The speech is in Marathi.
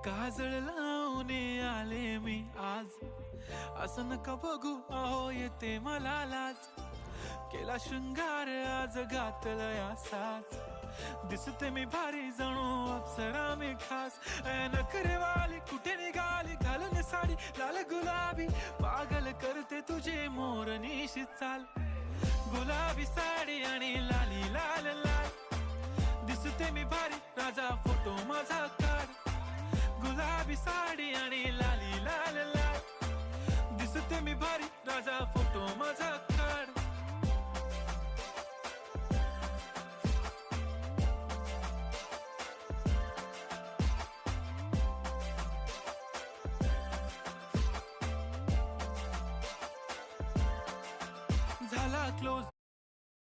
काजळ लावून आले मी आज, असं नका बघू अहो येते मला लाज. केला शृंगार आज घातला साज, दिसते मी भारी जणू अप्सरा मी खास. नखरेवाली कुठे निघाली घालून साडी लाल गुलाबी, पागल करते तुझे मोरनीशी चाल. गुलाबी साडी आणि लाली लाल लाल, दिसते मी भारी राजा फोटो माझा काढ. गुलाबी साडी आणि लाली लाल लाल, दिसते मी भारी राजा फोटो माझा काढ. झाला क्लोज